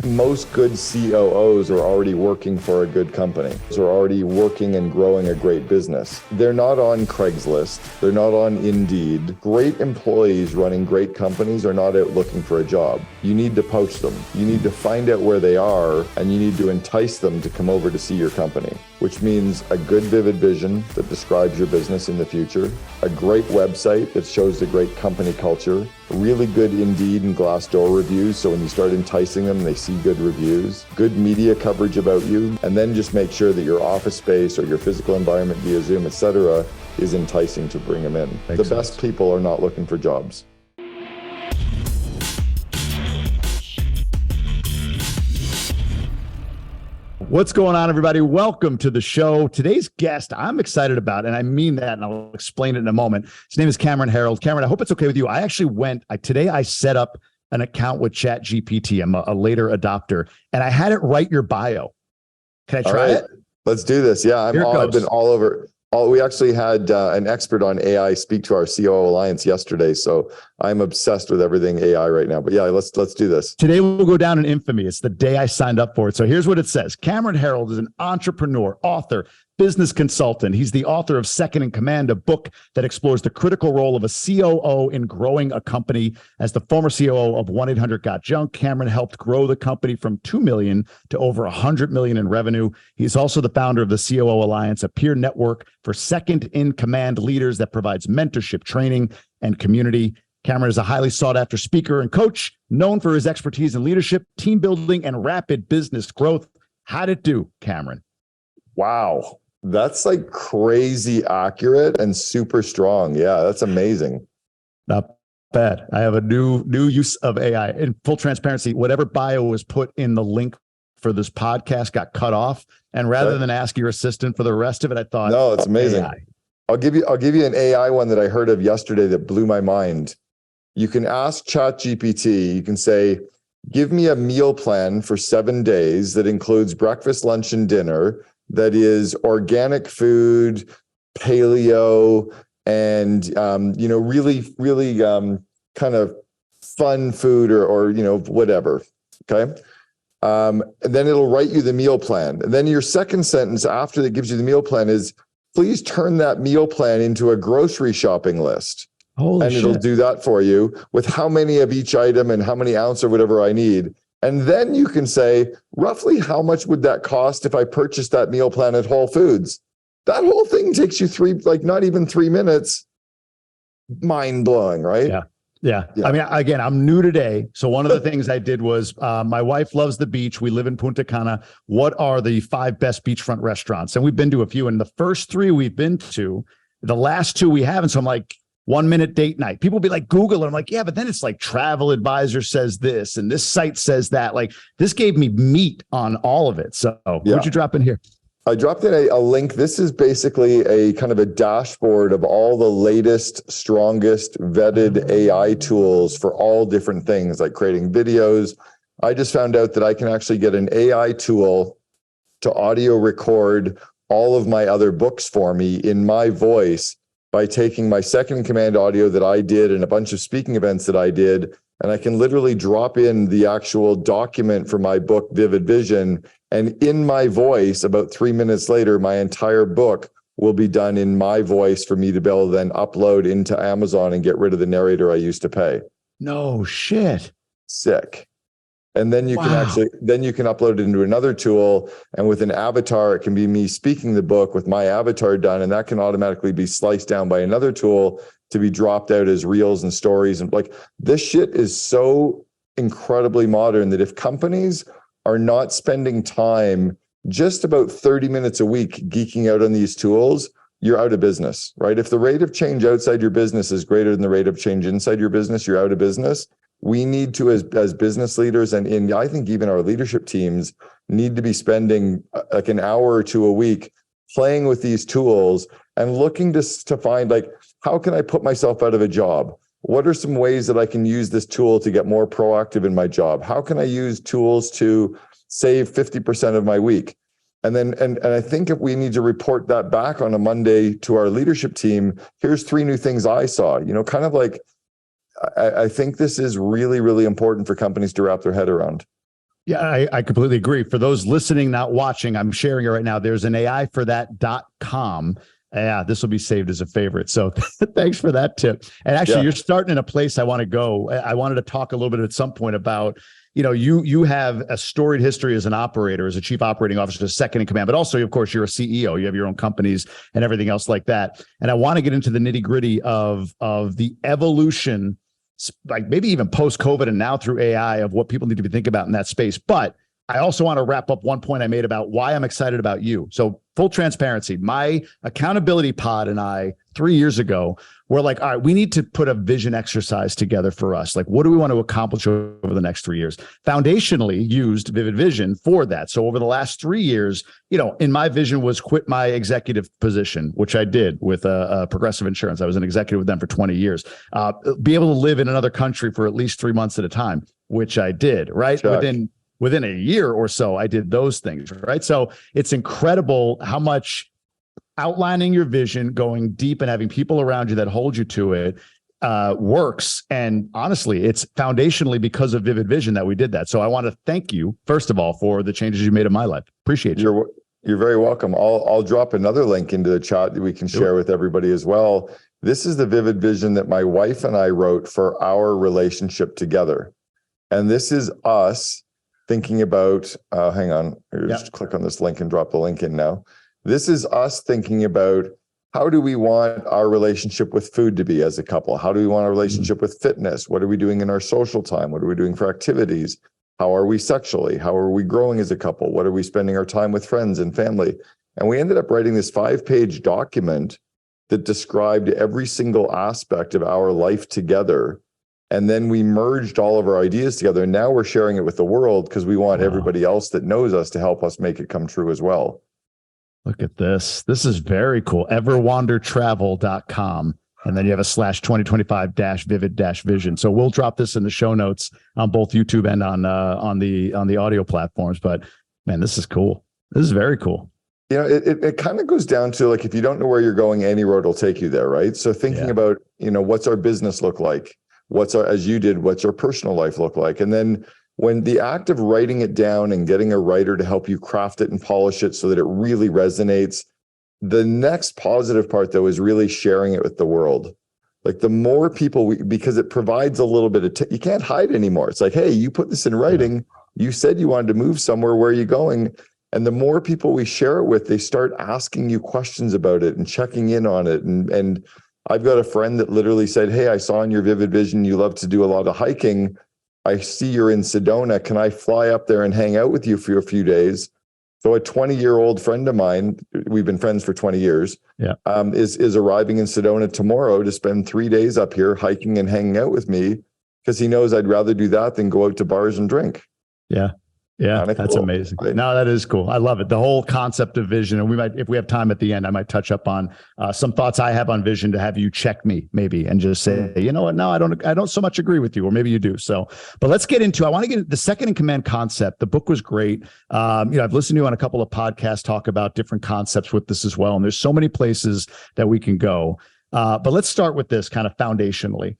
Most good COOs are already working for a good company. They're already working and growing a great business. They're not on Craigslist. They're not on Indeed. Great employees running great companies are not out looking for a job. You need to poach them. You need to find out where they are, and you need to entice them to come over to see your company, which means a good vivid vision that describes your business in the future, a great website that shows the great company culture, really good Indeed and Glassdoor reviews, so when you start enticing them, they see good reviews, good media coverage about you, and then just make sure that your office space or your physical environment via Zoom, etc., is enticing to bring them in. The best people are not looking for jobs. What's going on, everybody? Welcome to the show. Today's guest, I'm excited about, and I mean that, and I'll explain it in a moment. His name is Herold. Cameron, I hope it's okay with you. I actually today I set up an account with ChatGPT. I'm a later adopter, and I had it write your bio. Can I try it? Let's do this. Yeah, I've been all over. We actually had an expert on AI speak to our COO Alliance yesterday, so I'm obsessed with everything AI right now. But yeah, let's do this. Today will go down in infamy. It's the day I signed up for it. So here's what it says. Cameron Herold is an entrepreneur, author, business consultant. He's the author of Second in Command, a book that explores the critical role of a COO in growing a company. As the former COO of 1-800-GOT-JUNK, Cameron helped grow the company from 2 million to over 100 million in revenue. He's also the founder of the COO Alliance, a peer network for second in command leaders that provides mentorship, training, and community. Cameron is a highly sought after speaker and coach, known for his expertise in leadership, team building, and rapid business growth. How'd it do, Cameron? Wow. That's like crazy accurate and super strong. Yeah, that's amazing. Not bad. I have a new use of AI. In full transparency, whatever bio was put in the link for this podcast got cut off. And rather than ask your assistant for the rest of it, I thought, no, it's amazing. AI. I'll give you an AI one that I heard of yesterday that blew my mind. You can ask ChatGPT, you can say, give me a meal plan for 7 days that includes breakfast, lunch, and dinner that is organic food, paleo, and really kind of fun food or whatever. Okay. And then it'll write you the meal plan. And then your second sentence after that gives you the meal plan is, please turn that meal plan into a grocery shopping list. Holy shit. It'll do that for you with how many of each item and how many ounce or whatever I need. And then you can say, roughly how much would that cost if I purchased that meal plan at Whole Foods? That whole thing takes you not even 3 minutes. Mind blowing, right? Yeah. I mean, again, I'm new today. So one of the things I did was my wife loves the beach. We live in Punta Cana. What are the 5 best beachfront restaurants? And we've been to a few. And the first 3 we've been to, the last 2 we haven't. So I'm like, 1 minute date night. People be like, Google it. I'm like, yeah, but then it's like Travel Advisor says this and this site says that. Like, this gave me meat on all of it. So what'd you drop in here? I dropped in a link. This is basically a kind of a dashboard of all the latest, strongest vetted AI tools for all different things like creating videos. I just found out that I can actually get an AI tool to audio record all of my other books for me in my voice by taking my Second in Command audio that I did and a bunch of speaking events that I did. And I can literally drop in the actual document for my book, Vivid Vision. And in my voice, about 3 minutes later, my entire book will be done in my voice for me to be able to then upload into Amazon and get rid of the narrator I used to pay. No shit. Sick. And then you can upload it into another tool, and with an avatar, it can be me speaking the book with my avatar done, and that can automatically be sliced down by another tool to be dropped out as reels and stories. And like, this shit is so incredibly modern that if companies are not spending time just about 30 minutes a week geeking out on these tools, you're out of business, right? If the rate of change outside your business is greater than the rate of change inside your business, you're out of business. We need to, as business leaders, and I think even our leadership teams need to be spending like an hour or 2 a week playing with these tools and looking to find, like, how can I put myself out of a job? What are some ways that I can use this tool to get more proactive in my job? How can I use tools to save 50% of my week? And then, and I think if we need to report that back on a Monday to our leadership team, here's 3 new things I saw, kind of like, I think this is really, really important for companies to wrap their head around. Yeah, I completely agree. For those listening, not watching, I'm sharing it right now. There's an AI for that.com. Yeah, this will be saved as a favorite. So thanks for that tip. And actually, Yeah. you're starting in a place I want to go. I wanted to talk a little bit at some point about, you have a storied history as an operator, as a chief operating officer, second in command, but also, of course, you're a CEO. You have your own companies and everything else like that. And I want to get into the nitty gritty of the evolution, like maybe even post COVID and now through AI, of what people need to be thinking about in that space. But I also want to wrap up one point I made about why I'm excited about you. So full transparency, my accountability pod and I 3 years ago were like, all right, we need to put a vision exercise together for us. Like, what do we want to accomplish over the next 3 years? Foundationally used Vivid Vision for that. So over the last 3 years, in my vision was quit my executive position, which I did with Progressive Insurance. I was an executive with them for 20 years. Be able to live in another country for at least 3 months at a time, which I did, right? Check. Within a year or so, I did those things, right? So it's incredible how much outlining your vision, going deep and having people around you that hold you to it works. And honestly, it's foundationally because of Vivid Vision that we did that. So I want to thank you, first of all, for the changes you made in my life. Appreciate you. You're very welcome. I'll drop another link into the chat that we can share with everybody as well. This is the Vivid Vision that my wife and I wrote for our relationship together. And this is us thinking about, hang on, just click on this link and drop the link in now. This is us thinking about, how do we want our relationship with food to be as a couple? How do we want our relationship with fitness? What are we doing in our social time? What are we doing for activities? How are we sexually? How are we growing as a couple? What are we spending our time with friends and family? And we ended up writing this 5-page document that described every single aspect of our life together. And then we merged all of our ideas together. And now we're sharing it with the world because we want everybody else that knows us to help us make it come true as well. Look at this. This is very cool. everwandertravel.com. And then you have a /2025-vivid-vision. So we'll drop this in the show notes on both YouTube and on the audio platforms. But man, this is cool. This is very cool. It kind of goes down to, like, if you don't know where you're going, any road will take you there, right? So thinking about, what's our business look like? As you did, what's our personal life look like? And then when the act of writing it down and getting a writer to help you craft it and polish it so that it really resonates, the next positive part, though, is really sharing it with the world. Like, the more people, because it provides a little bit of, you can't hide anymore. It's like, hey, you put this in writing. You said you wanted to move somewhere. Where are you going? And the more people we share it with, they start asking you questions about it and checking in on it. And I've got a friend that literally said, hey, I saw in your Vivid Vision, you love to do a lot of hiking. I see you're in Sedona. Can I fly up there and hang out with you for a few days? So a 20-year-old friend of mine, we've been friends for 20 years, is arriving in Sedona tomorrow to spend 3 days up here hiking and hanging out with me, because he knows I'd rather do that than go out to bars and drink. Yeah. Yeah, that's cool. Amazing. Right? No, that is cool. I love it. The whole concept of vision. And we might, if we have time at the end, I might touch up on some thoughts I have on vision to have you check me maybe and just say, you know what? No, I don't so much agree with you, or maybe you do. So, but let's get into, I want to get into the second in command concept. The book was great. I've listened to you on a couple of podcasts talk about different concepts with this as well. And there's so many places that we can go. But let's start with this kind of foundationally.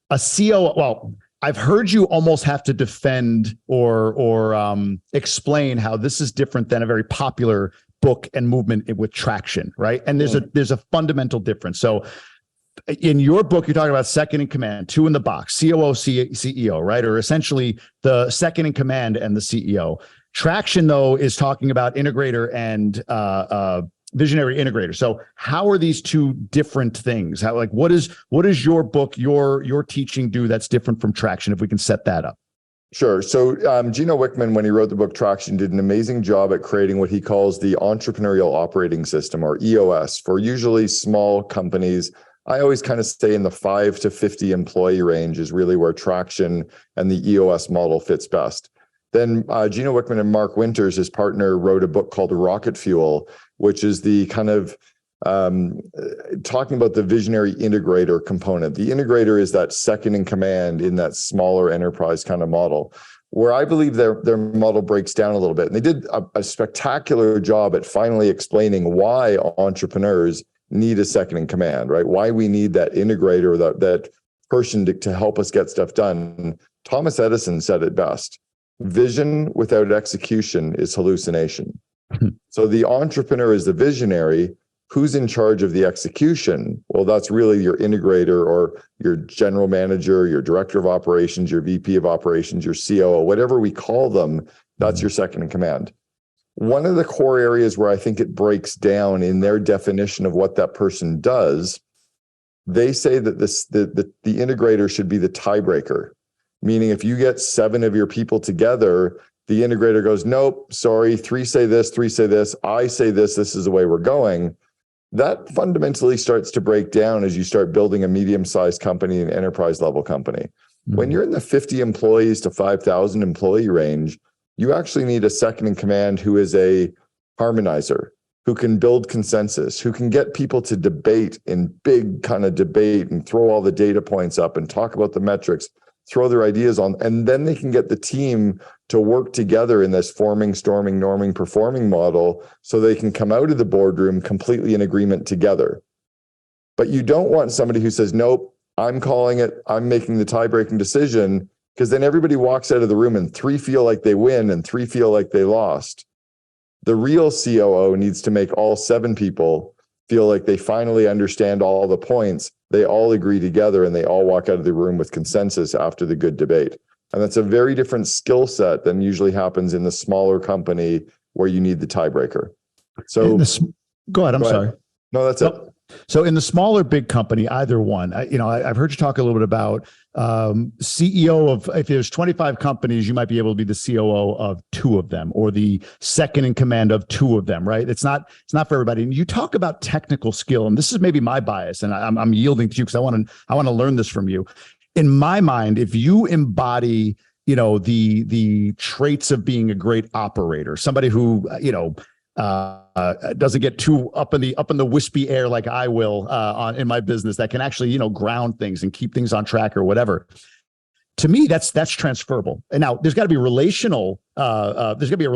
A COO, well, I've heard you almost have to defend or explain how this is different than a very popular book and movement with traction, right? And there's a fundamental difference. So in your book, you're talking about second in command, two in the box, COO, CEO, right? Or essentially the second in command and the CEO. Traction, though, is talking about integrator and visionary integrator. So how are these two different things? How, like, what is your book, your teaching do that's different from Traction, if we can set that up? Sure. So Gino Wickman, when he wrote the book Traction, did an amazing job at creating what he calls the Entrepreneurial Operating System, or EOS, for usually small companies. I always kind of stay in the 5 to 50 employee range is really where Traction and the EOS model fits best. Then Gino Wickman and Mark Winters, his partner, wrote a book called Rocket Fuel, which is the kind of talking about the visionary integrator component. The integrator is that second in command in that smaller enterprise kind of model, where I believe their model breaks down a little bit. And they did a spectacular job at finally explaining why entrepreneurs need a second in command, right? Why we need that integrator, that person to help us get stuff done. Thomas Edison said it best. Vision without execution is hallucination. So the entrepreneur is the visionary. Who's in charge of the execution? Well, that's really your integrator or your general manager, your director of operations, your VP of operations, your COO, whatever we call them, that's your second in command. One of the core areas where I think it breaks down in their definition of what that person does, they say that the integrator should be the tiebreaker, meaning if you get 7 of your people together, the integrator goes, nope, sorry, 3 say this, 3 say this, I say this is the way we're going. That fundamentally starts to break down as you start building a medium-sized company, an enterprise level company. Mm-hmm. When you're in the 50 employees to 5,000 employee range, you actually need a second in command who is a harmonizer, who can build consensus, who can get people to debate in big kind of debate and throw all the data points up and talk about the metrics, throw their ideas on, and then they can get the team to work together in this forming, storming, norming, performing model so they can come out of the boardroom completely in agreement together. But you don't want somebody who says, nope, I'm calling it, I'm making the tie-breaking decision, because then everybody walks out of the room and 3 feel like they win and 3 feel like they lost. The real COO needs to make all 7 people feel like they finally understand all the points. They all agree together and they all walk out of the room with consensus after the good debate. And that's a very different skill set than usually happens in the smaller company where you need the tiebreaker. So go ahead. I'm sorry. No, that's it. So in the smaller big company, either one, I've heard you talk a little bit about CEO of, if there's 25 companies, you might be able to be the COO of 2 of them or the second in command of 2 of them, right? It's not for everybody. And you talk about technical skill, and this is maybe my bias, and I'm yielding to you because I want to learn this from you. In my mind, if you embody, the traits of being a great operator, somebody who, doesn't get too up in the wispy air like I will in my business, that can actually ground things and keep things on track or whatever. To me, that's transferable. And now there's got to be relational. There's got to be a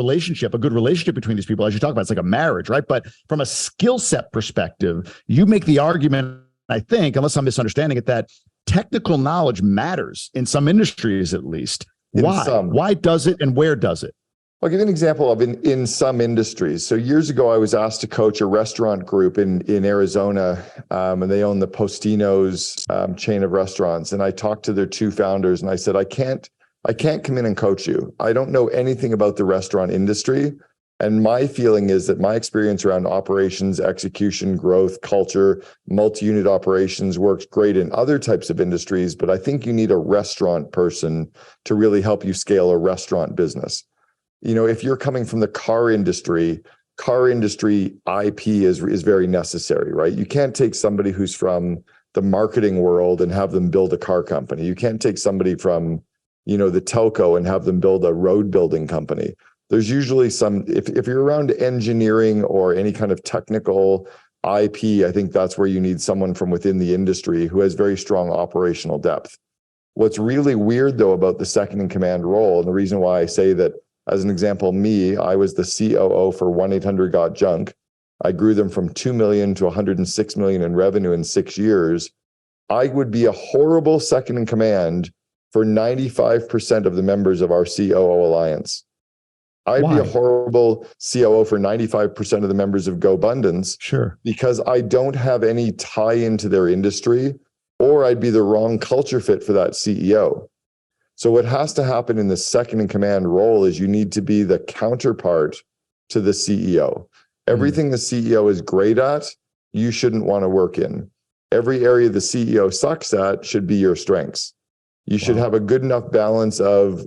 good relationship between these people, as you talk about. It's like a marriage, right? But from a skill set perspective, you make the argument, I think, unless I'm misunderstanding it, that technical knowledge matters in some industries, at least. Why? Why does it, and where does it? I'll give you an example of in some industries. So years ago, I was asked to coach a restaurant group in Arizona, and they own the Postino's chain of restaurants. And I talked to their 2 founders, and I said, I can't come in and coach you. I don't know anything about the restaurant industry. And my feeling is that my experience around operations, execution, growth, culture, multi-unit operations works great in other types of industries, but I think you need a restaurant person to really help you scale a restaurant business. If you're coming from the car industry IP is very necessary, right? You can't take somebody who's from the marketing world and have them build a car company. You can't take somebody from, the telco and have them build a road building company. There's usually if you're around engineering or any kind of technical IP, I think that's where you need someone from within the industry who has very strong operational depth. What's really weird though about the second in command role, and the reason why I say that, as an example, I was the COO for 1-800-GOT-JUNK. I grew them from 2 million to 106 million in revenue in 6 years. I would be a horrible second in command for 95% of the members of our COO Alliance. I'd be a horrible COO for 95% of the members of Gobundance. Sure. Because I don't have any tie into their industry, or I'd be the wrong culture fit for that CEO. So what has to happen in the second in command role is you need to be the counterpart to the CEO. Everything the CEO is great at, you shouldn't want to work in. Every area the CEO sucks at should be your strengths. You should have a good enough balance of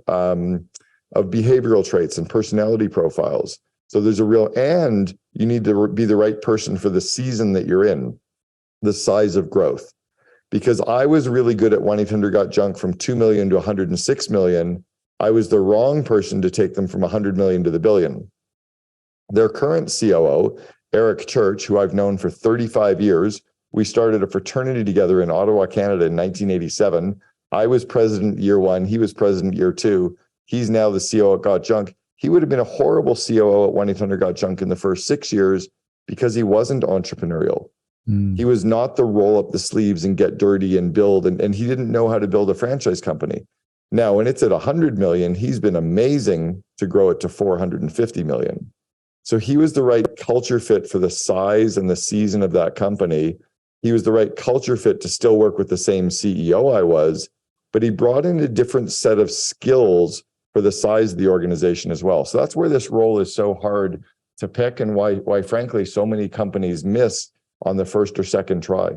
behavioral traits and personality profiles. So there's and you need to be the right person for the season that you're in, the size of growth. Because I was really good at 1-800-GOT-JUNK from 2 million to 106 million. I was the wrong person to take them from 100 million to the billion. Their current COO, Eric Church, who I've known for 35 years, we started a fraternity together in Ottawa, Canada in 1987. I was president year 1. He was president year 2. He's now the COO at GOT-JUNK. He would have been a horrible COO at 1-800-GOT-JUNK in the first 6 years because he wasn't entrepreneurial. He was not the roll up the sleeves and get dirty and build. And he didn't know how to build a franchise company. Now, when it's at 100 million, he's been amazing to grow it to 450 million. So he was the right culture fit for the size and the season of that company. He was the right culture fit to still work with the same CEO I was, but he brought in a different set of skills for the size of the organization as well. So that's where this role is so hard to pick, and why frankly, so many companies miss on the first or second try.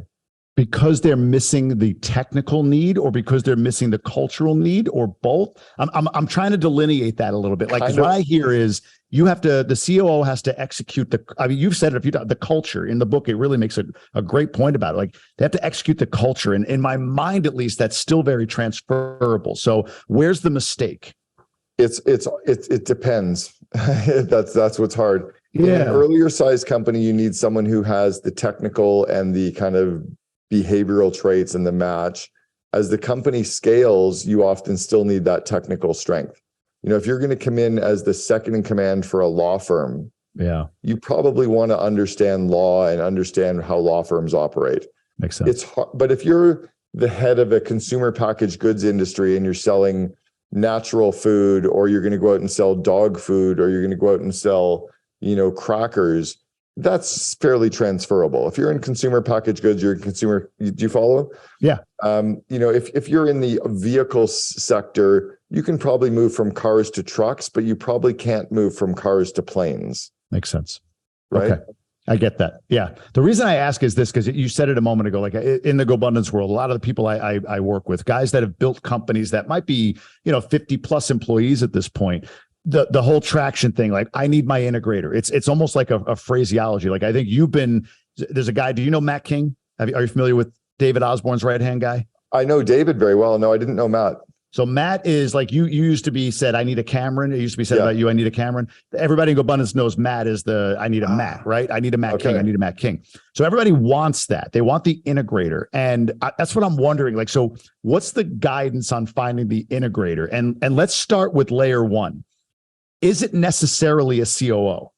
Because they're missing the technical need, or because they're missing the cultural need, or both? I'm trying to delineate that a little bit. Like, what I hear is the COO has to execute you've said it a few times, the culture in the book. It really makes a great point about it. Like, they have to execute the culture. And in my mind, at least, that's still very transferable. So where's the mistake? It depends. That's what's hard. Yeah. In an earlier size company, you need someone who has the technical and the kind of behavioral traits and the match. As the company scales, you often still need that technical strength. If you're going to come in as the second in command for a law firm, you probably want to understand law and understand how law firms operate. Makes sense. It's hard, but if you're the head of a consumer packaged goods industry and you're selling natural food, or you're going to go out and sell dog food, or you're going to go out and sell, crackers, that's fairly transferable. If you're in consumer packaged goods, you're a consumer. Do you follow? Yeah. If you're in the vehicle sector, you can probably move from cars to trucks, but you probably can't move from cars to planes. Makes sense. Right. Okay. I get that. Yeah. The reason I ask is this, because you said it a moment ago, like in the Gobundance world, a lot of the people I work with, guys that have built companies that might be, 50 plus employees at this point, the whole traction thing, like, I need my integrator. It's almost like a phraseology. Like, I think there's a guy, do you know Matt King? Are you familiar with David Osborne's right-hand guy? I know David very well. No, I didn't know Matt. So Matt is like, you used to be said, I need a Cameron. It used to be said about you, I need a Cameron. Everybody in Gobundance knows Matt is I need a Matt, right? I need a Matt King. I need a Matt King. So everybody wants that. They want the integrator. And that's what I'm wondering. Like, so what's the guidance on finding the integrator? And let's start with layer one. Is it necessarily a COO?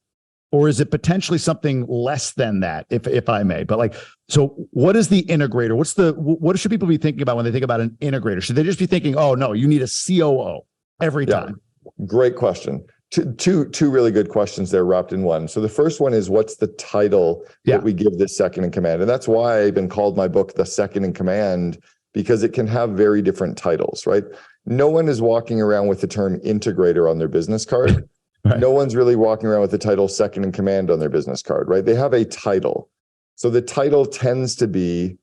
Or is it potentially something less than that, if I may? But so what is the integrator? What should people be thinking about when they think about an integrator? Should they just be thinking, oh no, you need a COO every time? Great question. Two really good questions there wrapped in one. So the first one is, what's the title that we give this second in command? And that's why I even called my book The Second in Command, because it can have very different titles, right? No one is walking around with the term integrator on their business card. Right. No one's really walking around with the title second in command on their business card, right? They have a title. So the title tends to be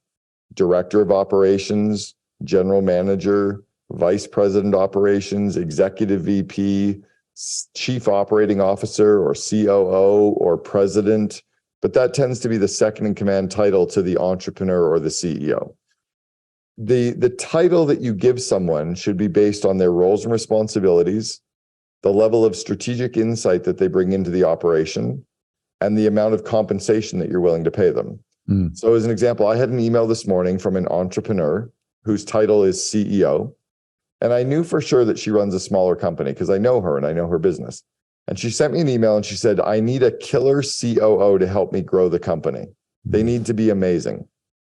director of operations, general manager, vice president operations, executive VP, chief operating officer, or COO, or president. But that tends to be the second in command title to the entrepreneur or the CEO. The title that you give someone should be based on their roles and responsibilities, the level of strategic insight that they bring into the operation, and the amount of compensation that you're willing to pay them. So as an example, I had an email this morning from an entrepreneur whose title is CEO. And I knew for sure that she runs a smaller company because I know her and I know her business. And she sent me an email and she said, I need a killer COO to help me grow the company. They need to be amazing.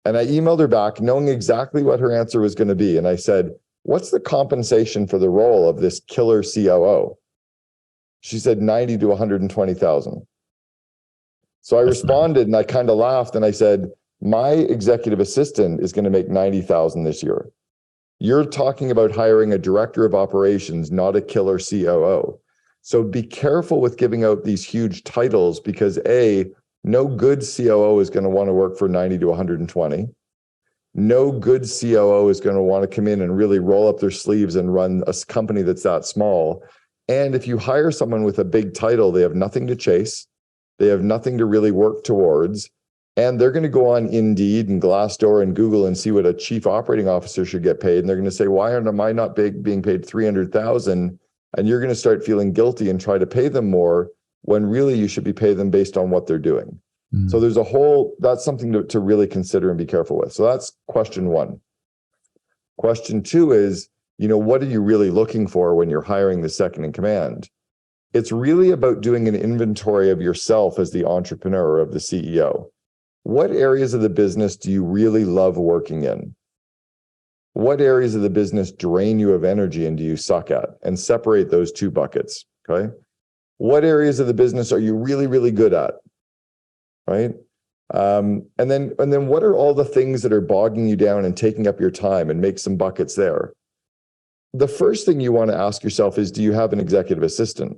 And I emailed her back knowing exactly what her answer was going to be. And I said, what's the compensation for the role of this killer COO? She said 90 to 120,000. So I responded and I kind of laughed and I said, my executive assistant is going to make 90,000 this year. You're talking about hiring a director of operations, not a killer COO. So be careful with giving out these huge titles because no good COO is going to want to work for 90 to 120. No good COO is going to want to come in and really roll up their sleeves and run a company that's that small. And if you hire someone with a big title, they have nothing to chase. They have nothing to really work towards. And they're going to go on Indeed and Glassdoor and Google and see what a chief operating officer should get paid. And they're going to say, why am I not being paid 300,000? And you're going to start feeling guilty and try to pay them more when really you should be paying them based on what they're doing. So there's that's something to really consider and be careful with. So that's question one. Question two is, what are you really looking for when you're hiring the second in command? It's really about doing an inventory of yourself as the entrepreneur or of the CEO. What areas of the business do you really love working in? What areas of the business drain you of energy and do you suck at? And separate those two buckets, okay? What areas of the business are you really, really good at, right? And then what are all the things that are bogging you down and taking up your time, and make some buckets there. The first thing you want to ask yourself is, do you have an executive assistant,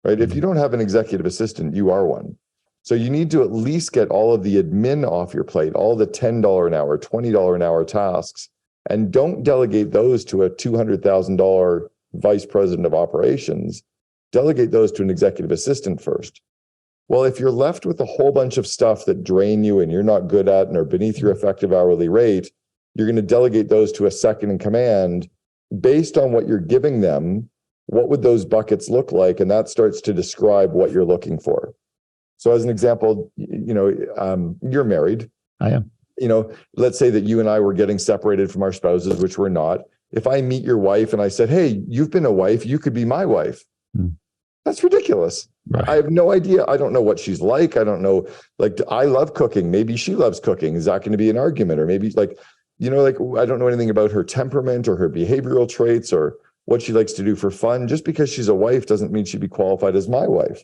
right? If you don't have an executive assistant, you are one. So you need to at least get all of the admin off your plate, all the $10 an hour, $20 an hour tasks, and don't delegate those to a $200,000 vice president of operations. Delegate those to an executive assistant first. Well, if you're left with a whole bunch of stuff that drain you and you're not good at and are beneath your effective hourly rate, you're going to delegate those to a second in command. Based on what you're giving them, what would those buckets look like? And that starts to describe what you're looking for. So as an example, you're married. I am. Let's say that you and I were getting separated from our spouses, which we're not. If I meet your wife and I said, hey, you've been a wife, you could be my wife. That's ridiculous. Right. I have no idea. I don't know what she's like. I don't know. Like, I love cooking. Maybe she loves cooking. Is that going to be an argument? Or maybe I don't know anything about her temperament or her behavioral traits or what she likes to do for fun. Just because she's a wife doesn't mean she'd be qualified as my wife.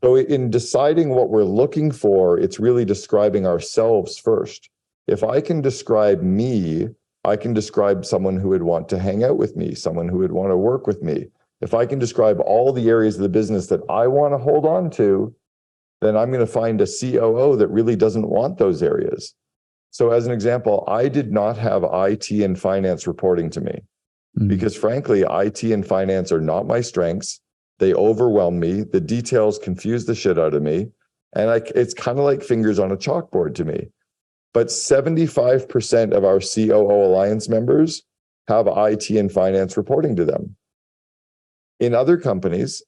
So in deciding what we're looking for, it's really describing ourselves first. If I can describe me, I can describe someone who would want to hang out with me, someone who would want to work with me. If I can describe all the areas of the business that I want to hold on to, then I'm going to find a COO that really doesn't want those areas. So as an example, I did not have IT and finance reporting to me because frankly, IT and finance are not my strengths. They overwhelm me. The details confuse the shit out of me. And it's kind of like fingers on a chalkboard to me. But 75% of our COO Alliance members have IT and finance reporting to them. In other companies,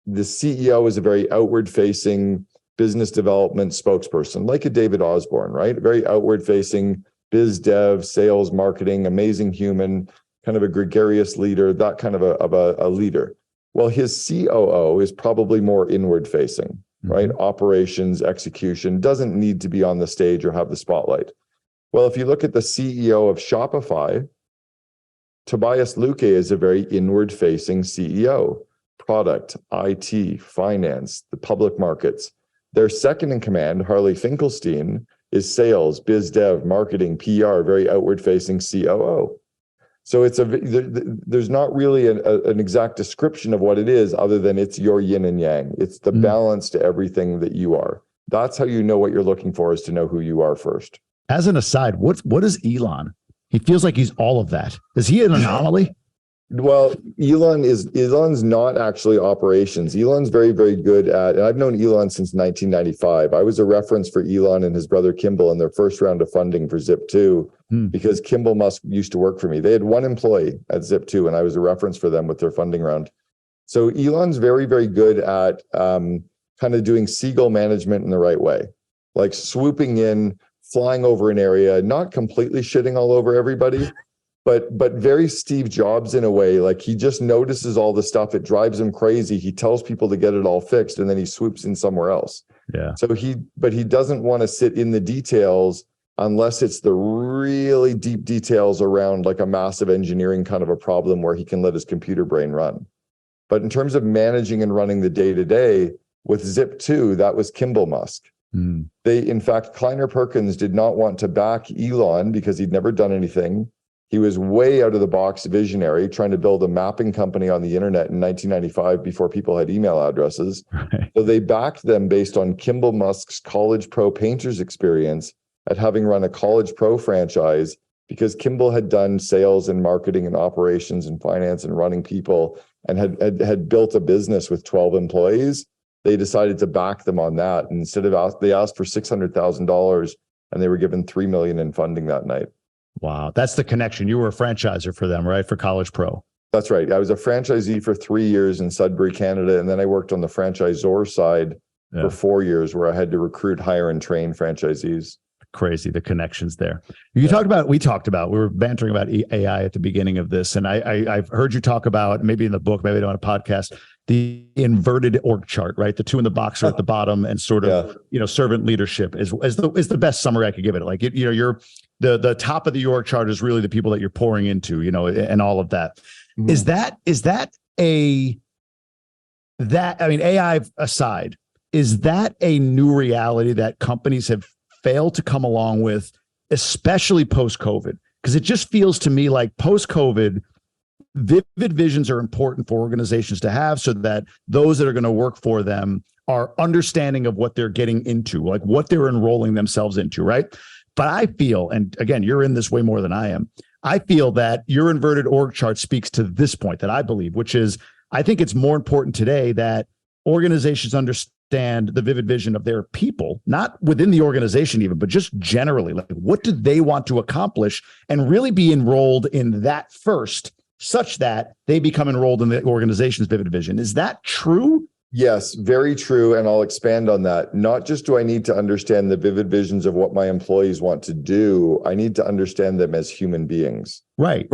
the CEO is a very outward-facing business development spokesperson, like a David Osborne, right? Very outward-facing biz dev, sales, marketing, amazing human, kind of a gregarious leader, that kind of a leader. Well, his COO is probably more inward-facing, right? Operations, execution, doesn't need to be on the stage or have the spotlight. Well, if you look at the CEO of Shopify, Tobias Luque is a very inward-facing CEO. Product, IT, finance, the public markets. Their second in command, Harley Finkelstein, is sales, biz dev, marketing, PR, very outward-facing COO. So there's not really an exact description of what it is other than it's your yin and yang. It's the balance to everything that you are. That's how you know what you're looking for, is to know who you are first. As an aside, what is Elon? He feels like he's all of that. Is he an anomaly? Well, Elon's not actually operations. Elon's very, very good and I've known Elon since 1995. I was a reference for Elon and his brother Kimball in their first round of funding for Zip2 because Kimball Musk used to work for me. They had one employee at Zip2 and I was a reference for them with their funding round. So Elon's very, very good at kind of doing seagull management in the right way, like swooping in, flying over an area, not completely shitting all over everybody, but very Steve Jobs in a way. Like, he just notices all the stuff. It drives him crazy. He tells people to get it all fixed, and then he swoops in somewhere else. Yeah. So he doesn't want to sit in the details unless it's the really deep details around like a massive engineering kind of a problem where he can let his computer brain run. But in terms of managing and running the day-to-day with Zip2, that was Kimball Musk. In fact, Kleiner Perkins did not want to back Elon because he'd never done anything. He was way out of the box visionary, trying to build a mapping company on the internet in 1995 before people had email addresses. Right. So they backed them based on Kimball Musk's College Pro painters experience at having run a College Pro franchise, because Kimball had done sales and marketing and operations and finance and running people and had built a business with 12 employees. They decided to back them on that. And they asked for $600,000 and they were given $3 million in funding that night. Wow. That's the connection. You were a franchisor for them, right? For College Pro. That's right. I was a franchisee for 3 years in Sudbury, Canada. And then I worked on the franchisor side for 4 years, where I had to recruit, hire, and train franchisees. Crazy, the connections there. We were bantering about AI at the beginning of this. And I've heard you talk about, maybe in the book, maybe on a podcast, the inverted org chart, right? The two in the box are at the bottom, and sort of, servant leadership is the best summary I could give it. Like, you're the top of the org chart is really the people that you're pouring into, and all of that. Mm-hmm. I mean, AI aside, is that a new reality that companies have failed to come along with, especially post-COVID? Because it just feels to me like post-COVID, vivid visions are important for organizations to have so that those that are going to work for them are understanding of what they're getting into, like what they're enrolling themselves into, right? But I feel, and again, you're in this way more than I am, I feel that your inverted org chart speaks to this point that I believe, which is, I think it's more important today that organizations understand the vivid vision of their people, not within the organization even, but just generally, like what do they want to accomplish, and really be enrolled in that first, such that they become enrolled in the organization's vivid vision. Is that true? Yes, very true. And I'll expand on that. Not just do I need to understand the vivid visions of what my employees want to do, I need to understand them as human beings. Right.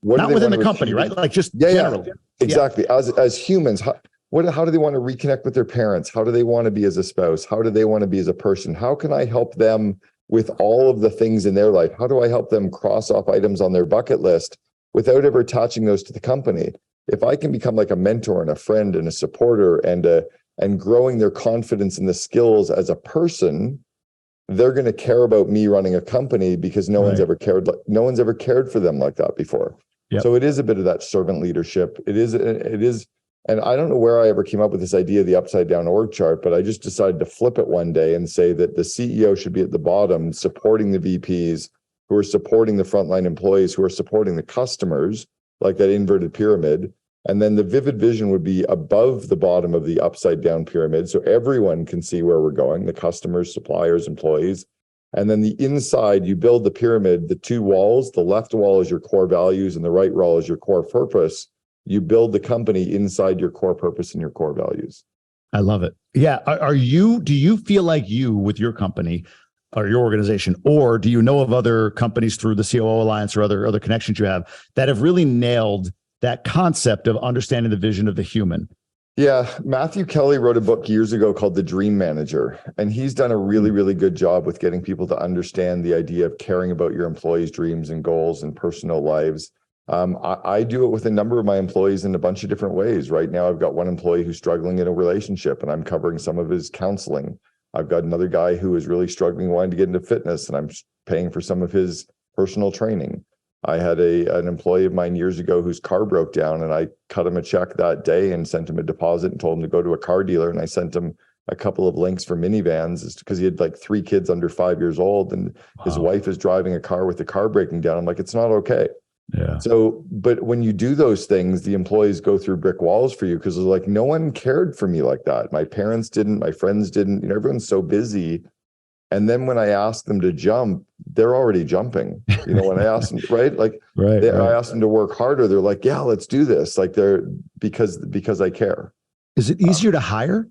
Not within the company, right? Like just generally. Yeah, exactly. Yeah. As humans, how do they want to reconnect with their parents? How do they want to be as a spouse? How do they want to be as a person? How can I help them with all of the things in their life? How do I help them cross off items on their bucket list without ever attaching those to the company? If I can become like a mentor and a friend and a supporter and growing their confidence in the skills as a person, they're going to care about me running a company because no one's ever cared for them like that before. Yep. So it is a bit of that servant leadership. It is, and I don't know where I ever came up with this idea of the upside down org chart, but I just decided to flip it one day and say that the CEO should be at the bottom, supporting the VPs who are supporting the frontline employees, who are supporting the customers, like that inverted pyramid. And then the vivid vision would be above the bottom of the upside down pyramid. So everyone can see where we're going, the customers, suppliers, employees. And then the inside, you build the pyramid, the two walls, the left wall is your core values and the right wall is your core purpose. You build the company inside your core purpose and your core values. I love it. Yeah. Do you feel like you, with your company or your organization, or do you know of other companies through the COO Alliance or other connections you have that have really nailed that concept of understanding the vision of the human? Yeah, Matthew Kelly wrote a book years ago called The Dream Manager, and he's done a really, really good job with getting people to understand the idea of caring about your employees' dreams and goals and personal lives. I do it with a number of my employees in a bunch of different ways. Right now, I've got one employee who's struggling in a relationship, and I'm covering some of his counseling. I've got another guy who is really struggling, wanting to get into fitness, and I'm paying for some of his personal training. I had an employee of mine years ago whose car broke down, and I cut him a check that day and sent him a deposit and told him to go to a car dealer. And I sent him a couple of links for minivans because he had like 3 kids under 5 years old, and his wife is driving a car with the car breaking down. I'm like, it's not okay. Yeah. So, but when you do those things, the employees go through brick walls for you because they're like, no one cared for me like that. My parents didn't, my friends didn't, everyone's so busy. And then when I ask them to jump, they're already jumping. When I ask them, right? Like, I ask them to work harder. They're like, yeah, let's do this. Like because I care. Is it easier to hire?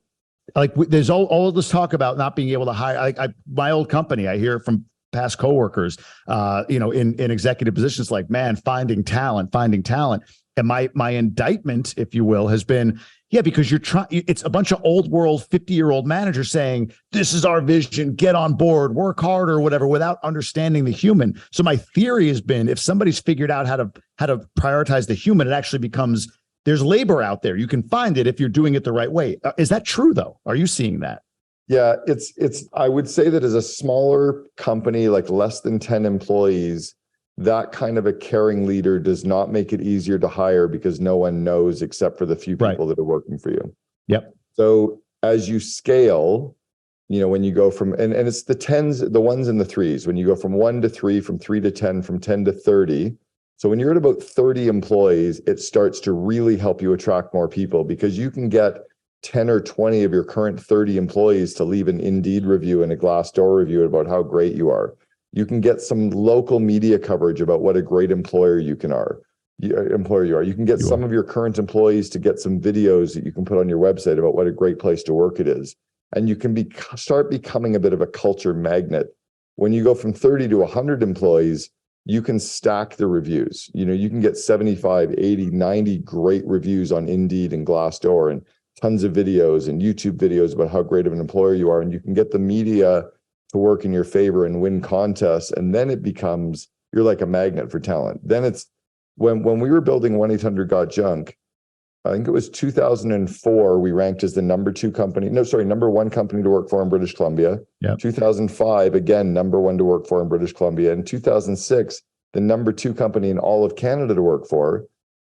Like there's all this talk about not being able to hire. My old company, I hear from past coworkers, in executive positions, like, man, finding talent. And my indictment, if you will, has been, yeah, because it's a bunch of old world 50-year-old managers saying, this is our vision, get on board, work hard or whatever, without understanding the human. So my theory has been, if somebody's figured out how to prioritize the human, it actually becomes, there's labor out there. You can find it if you're doing it the right way. Is that true though? Are you seeing that? Yeah, I would say that as a smaller company, like less than 10 employees, that kind of a caring leader does not make it easier to hire because no one knows except for the few people that are working for you. Yep. So as you scale, when you go from, and it's the tens, the ones and the threes, when you go from 1 to 3, from 3 to 10, from 10 to 30. So when you're at about 30 employees, it starts to really help you attract more people because you can get 10 or 20 of your current 30 employees to leave an Indeed review and a Glassdoor review about how great you are. You can get some local media coverage about what a great employer you are. You can get some of your current employees to get some videos that you can put on your website about what a great place to work it is. And you can start becoming a bit of a culture magnet. When you go from 30 to 100 employees, you can stack the reviews. You can get 75, 80, 90 great reviews on Indeed and Glassdoor and tons of videos and YouTube videos about how great of an employer you are. And you can get the media to to work in your favor and win contests. And then it becomes, you're like a magnet for talent. Then it's when we were building 1-800-GOT-JUNK, I think it was 2004, we ranked as the number one company to work for in British Columbia. Yep. 2005, again, number one to work for in British Columbia. In 2006, the number two company in all of Canada to work for.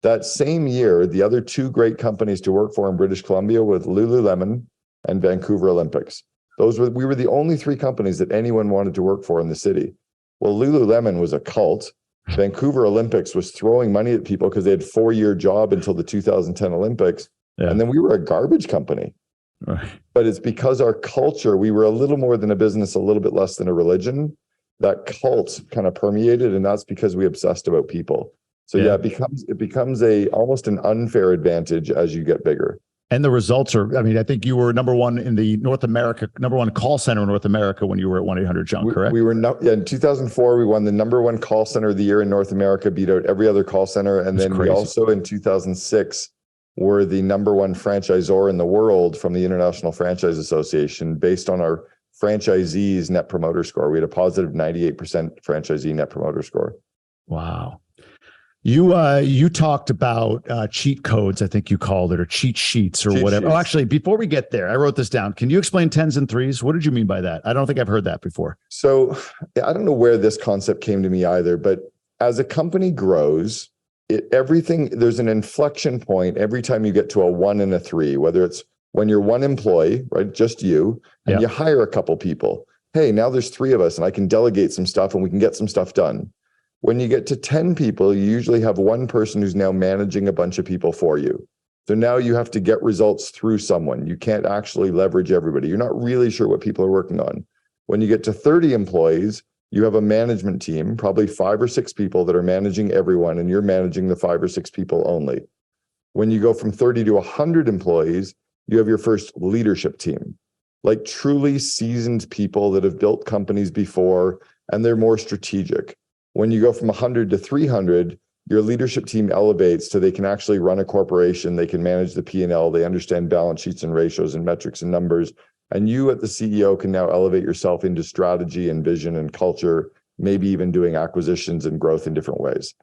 That same year, the other two great companies to work for in British Columbia with Lululemon and Vancouver Olympics. We were the only three companies that anyone wanted to work for in the city. Well, Lululemon was a cult. Vancouver Olympics was throwing money at people because they had 4-year job until the 2010 Olympics. Yeah. And then we were a garbage company. Right. But it's because our culture, we were a little more than a business, a little bit less than a religion. That cult kind of permeated, and that's because we obsessed about people. So yeah, it becomes almost an unfair advantage as you get bigger. And the results are, I mean, I think you were number one in the North America, number one call center in North America when you were at 1-800-JUNK, correct? We were in 2004, we won the number one call center of the year in North America, beat out every other call center. And then we also in 2006 were the number one franchisor in the world from the International Franchise Association based on our franchisees net promoter score. We had a positive 98% franchisee net promoter score. Wow. You talked about cheat codes, I think you called it, or cheat sheets or whatever. Oh, actually, before we get there, I wrote this down. Can you explain tens and threes? What did you mean by that? I don't think I've heard that before. So I don't know where this concept came to me either, but as a company grows, there's an inflection point every time you get to a 1 and a 3, whether it's when you're one employee, right, just you, and you hire a couple people. Hey, now there's 3 of us and I can delegate some stuff and we can get some stuff done. When you get to 10 people, you usually have one person who's now managing a bunch of people for you. So now you have to get results through someone. You can't actually leverage everybody. You're not really sure what people are working on. When you get to 30 employees, you have a management team, probably 5 or 6 people that are managing everyone, and you're managing the 5 or 6 people only. When you go from 30 to 100 employees, you have your first leadership team, like truly seasoned people that have built companies before, and they're more strategic. When you go from 100 to 300, your leadership team elevates so they can actually run a corporation. They can manage the P&L. They understand balance sheets and ratios and metrics and numbers. And you at the CEO can now elevate yourself into strategy and vision and culture, maybe even doing acquisitions and growth in different ways.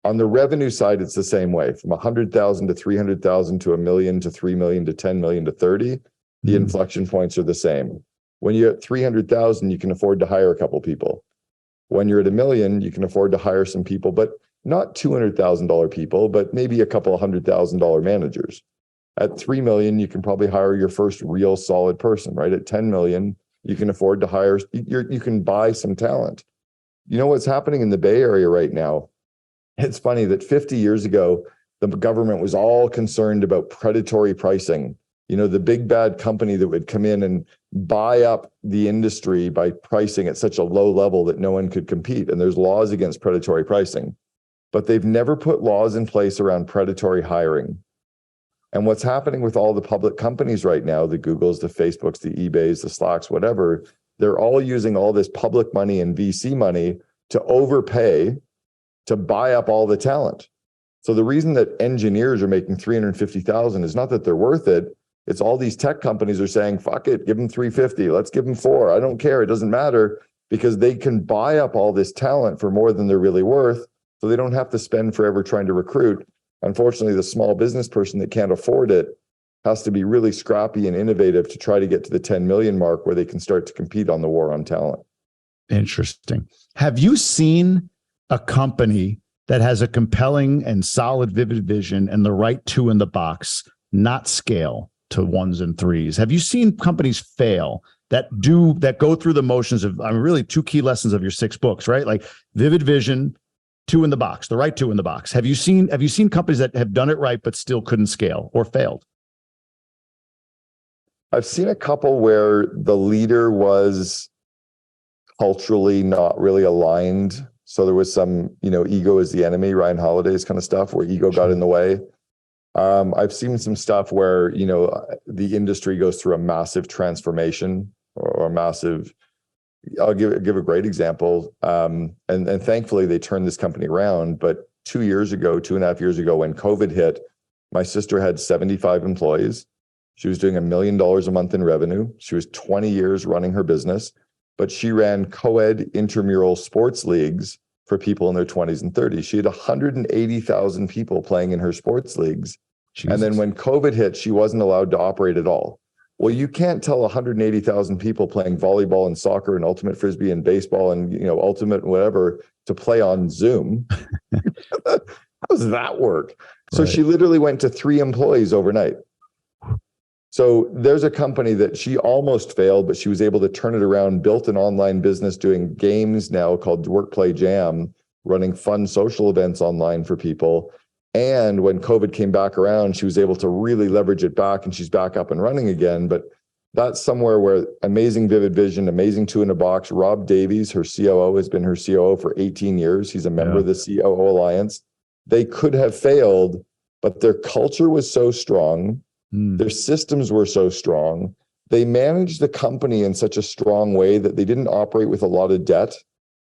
On the revenue side, it's the same way. From 100,000 to 300,000 to $1 million to 3 million to 10 million to 30, the inflection points are the same. When you're at 300,000, you can afford to hire a couple people. When you're at $1 million, you can afford to hire some people, but not $200,000 people, but maybe a couple $100,000 managers. At 3 million, you can probably hire your first real solid person, right? At 10 million, you can afford to hire, you can buy some talent. You know what's happening in the Bay Area right now? It's funny that 50 years ago, the government was all concerned about predatory pricing. You know, the big bad company that would come in and buy up the industry by pricing at such a low level that no one could compete. And there's laws against predatory pricing, but they've never put laws in place around predatory hiring. And what's happening with all the public companies right now, the Googles, the Facebooks, the eBays, the Slacks, whatever, they're all using all this public money and VC money to overpay to buy up all the talent. So the reason that engineers are making $350,000 is not that they're worth it. It's all these tech companies are saying, fuck it, give them 350, let's give them 4. I don't care, it doesn't matter, because they can buy up all this talent for more than they're really worth. So they don't have to spend forever trying to recruit. Unfortunately, the small business person that can't afford it has to be really scrappy and innovative to try to get to the 10 million mark where they can start to compete on the war on talent. Interesting. Have you seen a company that has a compelling and solid, vivid vision and the right 2 in the box, not scale to 1s and 3s? Have you seen companies fail that go through the motions of, really 2 key lessons of your 6 books, right? Like vivid vision, 2 in the box, the right 2 in the box. Have you seen companies that have done it right, but still couldn't scale or failed? I've seen a couple where the leader was culturally not really aligned. So there was some, ego is the enemy, Ryan Holiday's kind of stuff where ego got in the way. I've seen some stuff where, the industry goes through a massive transformation or a massive, I'll give a great example. And thankfully they turned this company around. But 2.5 years ago, when COVID hit, my sister had 75 employees. She was doing $1 million a month in revenue. She was 20 years running her business. but she ran co-ed intramural sports leagues for people in their 20s and 30s. She had 180,000 people playing in her sports leagues. Jesus. And then when COVID hit, she wasn't allowed to operate at all. Well, you can't tell 180,000 people playing volleyball and soccer and ultimate frisbee and baseball and, ultimate whatever to play on Zoom. How does that work? So She literally went to 3 employees overnight. So there's a company that she almost failed, but she was able to turn it around, built an online business doing games now called Work Play Jam, running fun social events online for people. And when COVID came back around, she was able to really leverage it back, and she's back up and running again. But that's somewhere where amazing vivid vision, amazing 2 in a box. Rob Davies, her COO, has been her COO for 18 years. He's a member of the COO Alliance. They could have failed, but their culture was so strong. Their systems were so strong. They managed the company in such a strong way that they didn't operate with a lot of debt.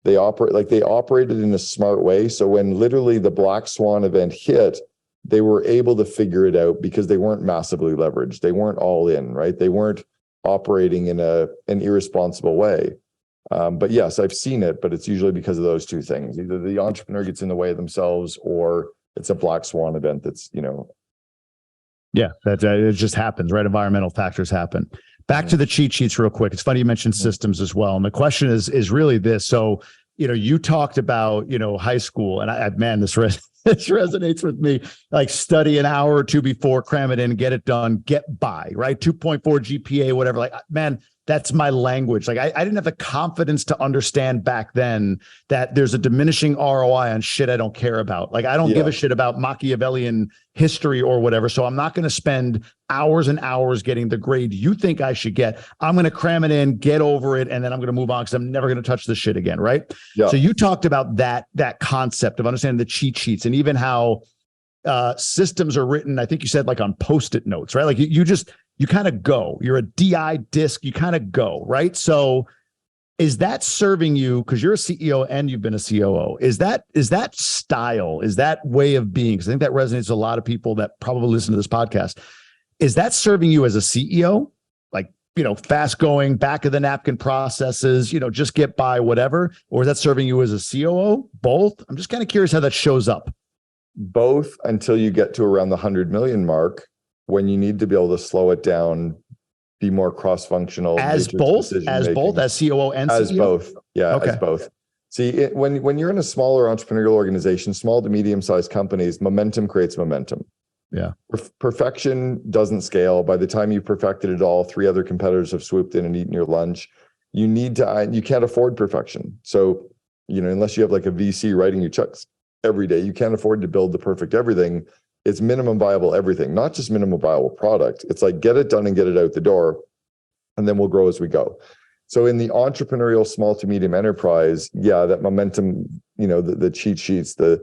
They operated in a smart way. So when literally the Black Swan event hit, they were able to figure it out because they weren't massively leveraged. They weren't all in, right? They weren't operating in an irresponsible way. But yes, I've seen it, but it's usually because of those 2 things. Either the entrepreneur gets in the way of themselves, or it's a Black Swan event that's, Yeah, that it just happens, right? Environmental factors happen. Back to the cheat sheets real quick. It's funny you mentioned systems as well. And the question is really this. So, you talked about, high school, and man, this resonates with me. Like, study an hour or 2 before, cram it in, get it done, get by, right? 2.4 GPA, whatever. Like, man, that's my language. Like, I didn't have the confidence to understand back then that there's a diminishing ROI on shit I don't care about. Like, I don't give a shit about Machiavellian history or whatever. So I'm not going to spend hours and hours getting the grade you think I should get. I'm going to cram it in, get over it, and then I'm going to move on because I'm never going to touch this shit again, right? Yeah. So you talked about that concept of understanding the cheat sheets, and even how systems are written. I think you said like on Post-it notes, right? Like you kind of go. You're a DI disc. You kind of go, right? So is that serving you, because you're a CEO and you've been a COO? Is that style? Is that way of being? Because I think that resonates with a lot of people that probably listen to this podcast. Is that serving you as a CEO? Like, fast going, back of the napkin processes, just get by, whatever? Or is that serving you as a COO? Both? I'm just kind of curious how that shows up. Both, until you get to around the 100 million mark, when you need to be able to slow it down, be more cross-functional. As both, as COO and CEO? As both. Yeah, okay. As both. See, when you're in a smaller entrepreneurial organization, small to medium-sized companies, momentum creates momentum. Yeah. Perfection doesn't scale. By the time you've perfected it all, 3 other competitors have swooped in and eaten your lunch. You can't afford perfection. So, unless you have like a VC writing you checks every day, you can't afford to build the perfect everything. It's minimum viable everything, not just minimum viable product. It's like, get it done and get it out the door, and then we'll grow as we go. So in the entrepreneurial small to medium enterprise, that momentum, the cheat sheets, the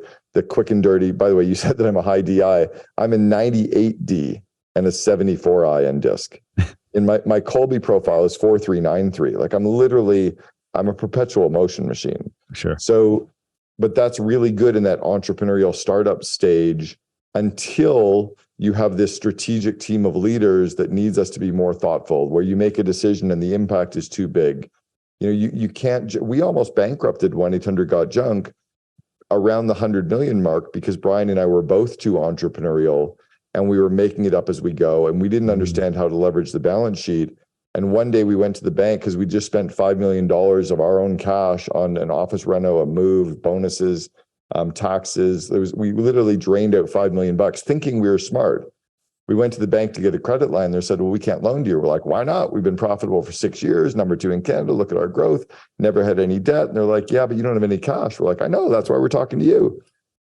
quick and dirty. By the way, you said that I'm a high DI. I'm a 98D and a 74I in disc. In my Colby profile is 4393. Like, I'm a perpetual motion machine. Sure. So, but that's really good in that entrepreneurial startup stage, until you have this strategic team of leaders that needs us to be more thoughtful, where you make a decision and the impact is too big. You can't, we almost bankrupted 1-800 Got Junk around the 100 million mark because Brian and I were both too entrepreneurial, and we were making it up as we go. And we didn't understand how to leverage the balance sheet. And one day we went to the bank because we just spent $5 million of our own cash on an office reno, a move, bonuses, taxes. We literally drained out $5 million thinking we were smart. We went to the bank to get a credit line. They said, well, we can't loan to you. We're like, why not? We've been profitable for 6 years, number 2 in Canada. Look at our growth. Never had any debt. And they're like, yeah, but you don't have any cash. We're like, I know. That's why we're talking to you.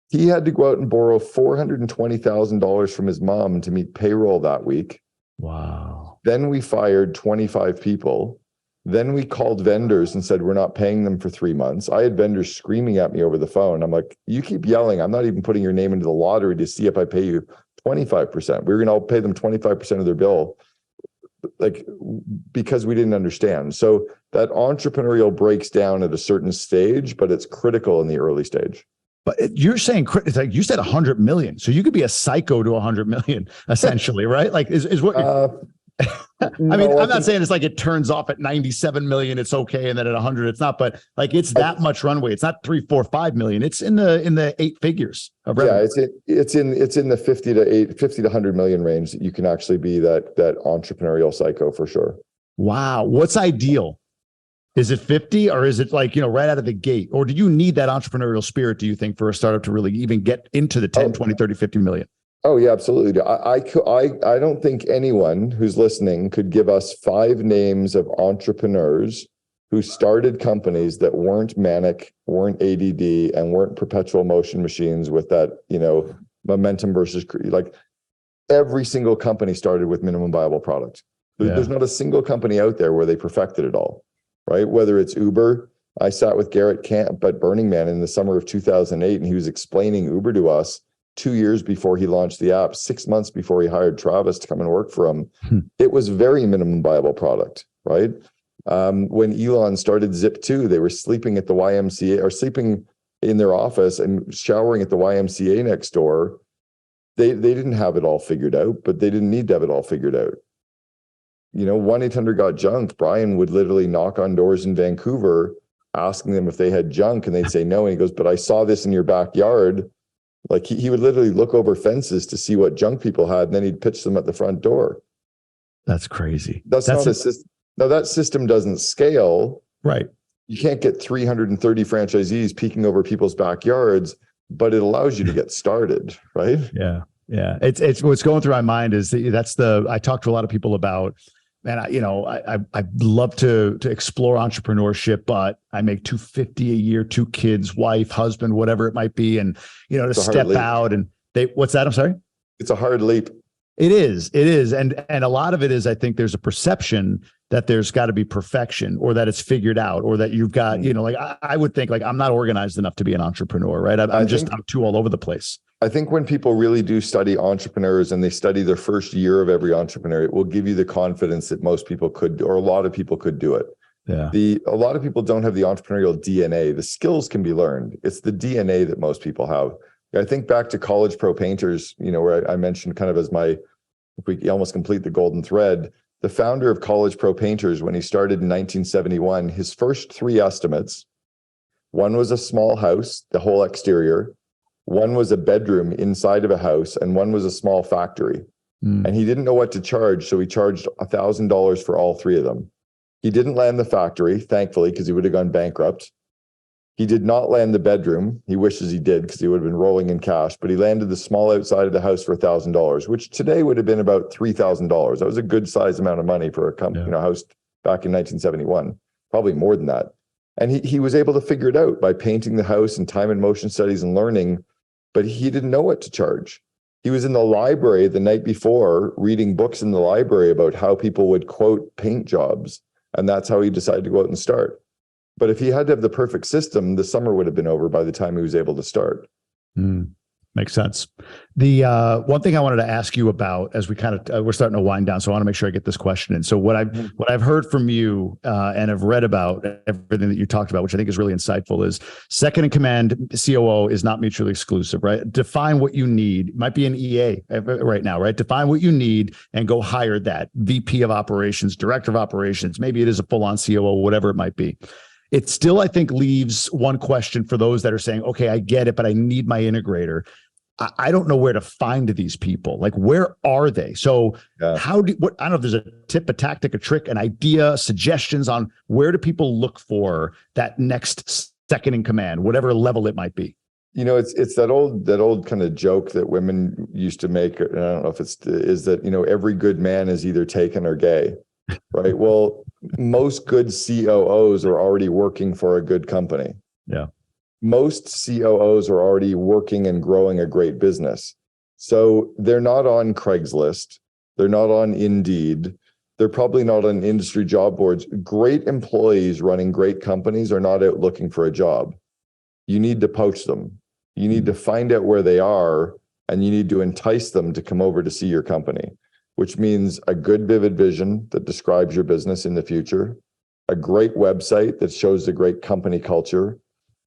He had to go out and borrow $420,000 from his mom to meet payroll that week. Wow. Then we fired 25 people. Then we called vendors and said, we're not paying them for 3 months. I had vendors screaming at me over the phone. I'm like, you keep yelling. I'm not even putting your name into the lottery to see if I pay you 25%. We were going to pay them 25% of their bill, because we didn't understand. So that entrepreneurial breaks down at a certain stage, but it's critical in the early stage. But you're saying, it's like you said 100 million. So you could be a psycho to 100 million, essentially, right? Like is what I mean, I'm not saying it's like it turns off at 97 million, it's okay, and then at 100 it's not, but like it's that much runway. It's not 3, 4, 5 million. It's in the 8 figures of revenue. Yeah, it's in the 50 to 100 million range that you can actually be that entrepreneurial psycho for sure. Wow. What's ideal? Is it 50, or is it like, right out of the gate? Or do you need that entrepreneurial spirit, do you think, for a startup to really even get into the 10, 20, 30, 50 million? Oh, yeah, absolutely. I don't think anyone who's listening could give us 5 names of entrepreneurs who started companies that weren't manic, weren't ADD, and weren't perpetual motion machines with that, momentum versus like every single company started with minimum viable product. There's not a single company out there where they perfected it all, right? Whether it's Uber. I sat with Garrett Camp at Burning Man in the summer of 2008, and he was explaining Uber to us 2 years before he launched the app, 6 months before he hired Travis to come and work for him. It was very minimum viable product, right? When Elon started Zip2, they were sleeping at the YMCA or sleeping in their office and showering at the YMCA next door. They didn't have it all figured out, but they didn't need to have it all figured out. 1-800-GOT-JUNK, Brian would literally knock on doors in Vancouver asking them if they had junk, and they'd say no. And he goes, but I saw this in your backyard. Like he would literally look over fences to see what junk people had, and then he'd pitch them at the front door. That's crazy. That's not a system. No, that system doesn't scale. Right. You can't get 330 franchisees peeking over people's backyards, but it allows you to get started, right? Yeah. Yeah. It's what's going through my mind is I talk to a lot of people about, man, I love to explore entrepreneurship, but I make $250 a year, 2 kids, wife, husband, whatever it might be. And, to step out and what's that? I'm sorry. It's a hard leap. It is. And a lot of it is, I think there's a perception that there's got to be perfection, or that it's figured out, or that you've got, I would think like, I'm not organized enough to be an entrepreneur, right? I'm too all over the place. I think when people really do study entrepreneurs and they study their first year of every entrepreneur, it will give you the confidence that most people could, or a lot of people could do it. Yeah. A lot of people don't have the entrepreneurial DNA. The skills can be learned. It's the DNA that most people have. I think back to College Pro Painters, where I mentioned kind of as if we almost complete the golden thread, the founder of College Pro Painters, when he started in 1971, his first 3 estimates, one was a small house, the whole exterior, one was a bedroom inside of a house, and one was a small factory. And he didn't know what to charge, so he charged $1,000 for all 3 of them. He didn't land the factory, thankfully, because he would have gone bankrupt. He did not land the bedroom. He wishes he did, because he would have been rolling in cash, but he landed the small outside of the house for $1,000, which today would have been about $3,000. That was a good size amount of money for a company, house back in 1971, probably more than that. And he was able to figure it out by painting the house and time and motion studies and learning, but he didn't know what to charge. He was in the library the night before reading books in the library about how people would quote paint jobs. And that's how he decided to go out and start. But if he had to have the perfect system, the summer would have been over by the time he was able to start. Makes sense. The one thing I wanted to ask you about, as we kind of we're starting to wind down, so I want to make sure I get this question in. So what I've heard from you and have read about everything that you talked about, which I think is really insightful, is second in command COO is not mutually exclusive, right? Define what you need. It might be an EA right now, right? Define what you need and go hire that VP of operations, director of operations. Maybe it is a full-on COO, whatever it might be. It still, I think, leaves one question for those that are saying, okay, I get it, but I need my integrator. I don't know where to find these people. Like, where are they? So I don't know if there's a tip, a tactic, a trick, an idea, suggestions on where do people look for that next second in command, whatever level it might be. It's that old kind of joke that women used to make. And I don't know if is that, every good man is either taken or gay, right? Well, most good COOs are already working for a good company. Yeah. Most COOs are already working and growing a great business. So they're not on Craigslist. They're not on Indeed. They're probably not on industry job boards. Great employees running great companies are not out looking for a job. You need to poach them. You need to find out where they are, and you need to entice them to come over to see your company, which means a good vivid vision that describes your business in the future, a great website that shows the great company culture,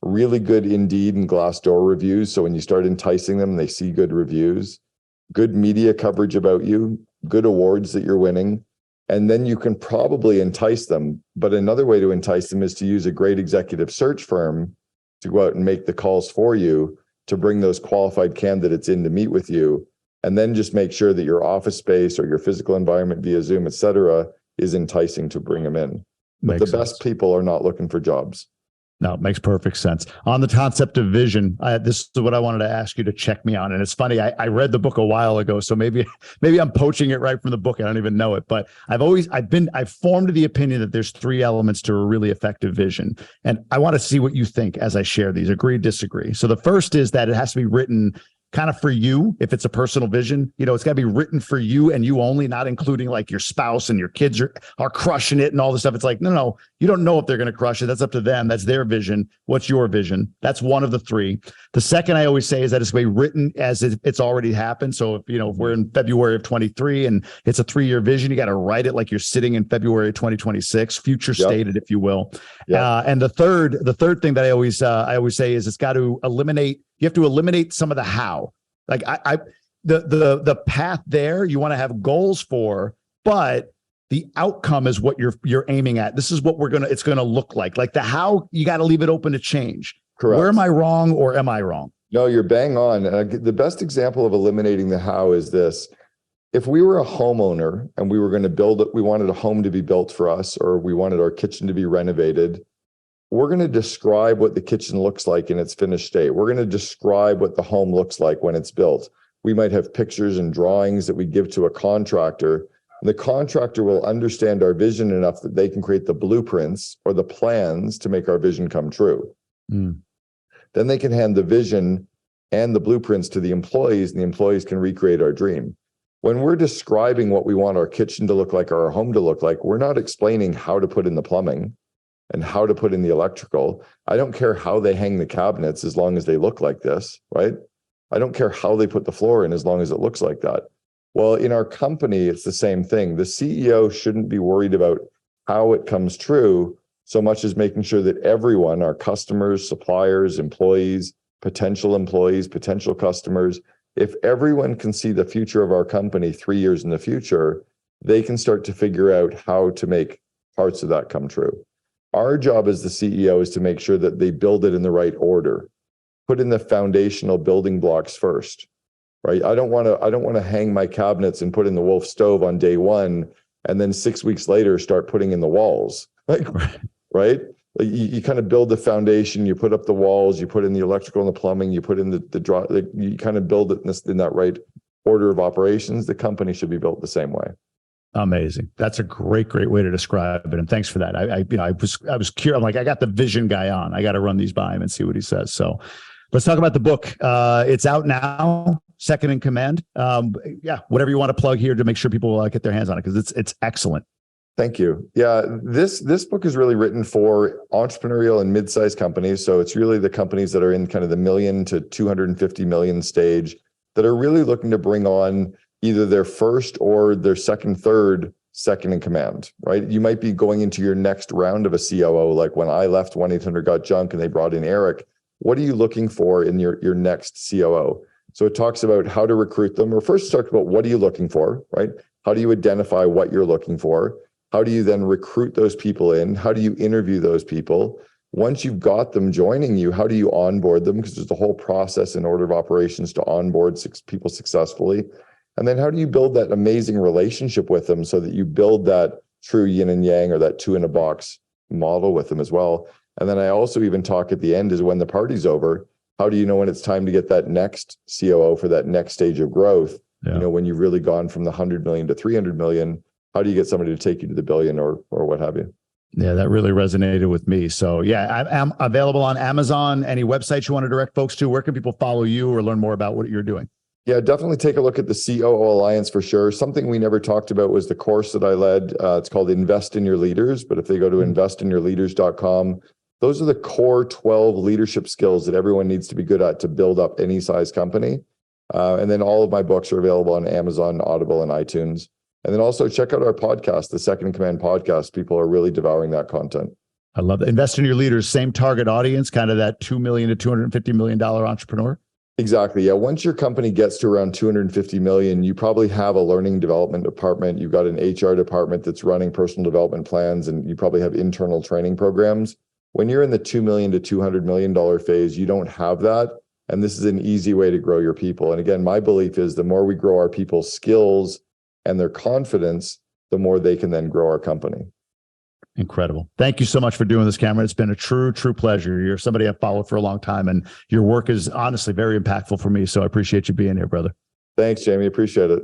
really good Indeed and Glassdoor reviews. So when you start enticing them, they see good reviews, good media coverage about you, good awards that you're winning, And then you can probably entice them. But another way to entice them is to use a great executive search firm to go out and make the calls for you, to bring those qualified candidates in to meet with you. And then just make sure that your office space or your physical environment via Zoom, et cetera, is enticing to bring them in. But the best people are not looking for jobs. No, it makes perfect sense. On the concept of vision, this is what I wanted to ask you to check me on. And it's funny, I read the book a while ago, so maybe I'm poaching it right from the book. I don't even know it, but I've formed the opinion that there's 3 elements to a really effective vision. And I want to see what you think as I share these. Agree, disagree. So the first is that it has to be written kind of for you. If it's a personal vision, it's got to be written for you and you only, not including like your spouse and your kids are crushing it and all this stuff. It's like, no, you don't know if they're going to crush it. That's up to them. That's their vision. What's your vision? That's one of the 3. The second I always say is that it's going to be written as if it's already happened. So if we're in February of 23 and it's a 3-year vision, you got to write it like you're sitting in February of 2026, future stated, if you will. And the third thing that I always say is you have to eliminate some of the how. Like the path there, you want to have goals for, but the outcome is what you're aiming at. This is what it's going to look like. Like the how, you got to leave it open to change. Correct. Where am I wrong or am I wrong? No, you're bang on. The best example of eliminating the how is this. If we were a homeowner and we were going to build it, we wanted a home to be built for us, or we wanted our kitchen to be renovated, we're going to describe what the kitchen looks like in its finished state. We're going to describe what the home looks like when it's built. We might have pictures and drawings that we give to a contractor. The contractor will understand our vision enough that they can create the blueprints or the plans to make our vision come true. Then they can hand the vision and the blueprints to the employees, and the employees can recreate our dream. When we're describing what we want our kitchen to look like or our home to look like, we're not explaining how to put in the plumbing and how to put in the electrical. I don't care how they hang the cabinets as long as they look like this, right? I don't care how they put the floor in as long as it looks like that. Well, in our company, it's the same thing. The CEO shouldn't be worried about how it comes true so much as making sure that everyone, our customers, suppliers, employees, potential customers, if everyone can see the future of our company 3 years in the future, they can start to figure out how to make parts of that come true. Our job as the CEO is to make sure that they build it in the right order, put in the foundational building blocks first, right? I don't want to hang my cabinets and put in the Wolf stove on day 1, and then 6 weeks later start putting in the walls, right? You kind of build the foundation, you put up the walls, you put in the electrical and the plumbing, you put in you kind of build it in that right order of operations. The company should be built the same way. Amazing. That's a great way to describe it. And thanks for that. I was curious. I'm like, I got the vision guy on. I got to run these by him and see what he says. So let's talk about the book. It's out now, Second in Command. Whatever you want to plug here to make sure people get their hands on it, because it's excellent. Thank you. Yeah, this book is really written for entrepreneurial and mid-sized companies. So it's really the companies that are in kind of the $1 million to $250 million stage that are really looking to bring on either their first or their third second in command, right? You might be going into your next round of a COO. Like when I left 1-800-GOT-JUNK and they brought in Eric, what are you looking for in your next COO? So it talks about how to recruit them, or first talk about what are you looking for, right? How do you identify what you're looking for? How do you then recruit those people in? How do you interview those people? Once you've got them joining you, how do you onboard them? Because there's a whole process and order of operations to onboard people successfully. And then how do you build that amazing relationship with them so that you build that true yin and yang, or that 2 in a box model with them as well? And then I also even talk at the end is when the party's over, how do you know when it's time to get that next COO for that next stage of growth? Yeah. When you've really gone from the 100 million to 300 million, how do you get somebody to take you to the billion or what have you? Yeah, that really resonated with me. So yeah, I'm available on Amazon. Any websites you want to direct folks to? Where can people follow you or learn more about what you're doing? Yeah, definitely take a look at the COO Alliance for sure. Something we never talked about was the course that I led. It's called Invest in Your Leaders, but if they go to investinyourleaders.com, those are the core 12 leadership skills that everyone needs to be good at to build up any size company. And then all of my books are available on Amazon, Audible, and iTunes. And then also check out our podcast, the Second in Command podcast. People are really devouring that content. I love that. Invest in Your Leaders, same target audience, kind of that $2 million to $250 million entrepreneur. Exactly. Yeah. Once your company gets to around 250 million, you probably have a learning development department. You've got an HR department that's running personal development plans, and you probably have internal training programs. When you're in the $2 million to $200 million phase, you don't have that. And this is an easy way to grow your people. And again, my belief is the more we grow our people's skills and their confidence, the more they can then grow our company. Incredible. Thank you so much for doing this, Cameron. It's been a true pleasure. You're somebody I've followed for a long time, and your work is honestly very impactful for me. So I appreciate you being here, brother. Thanks, Jamie. Appreciate it.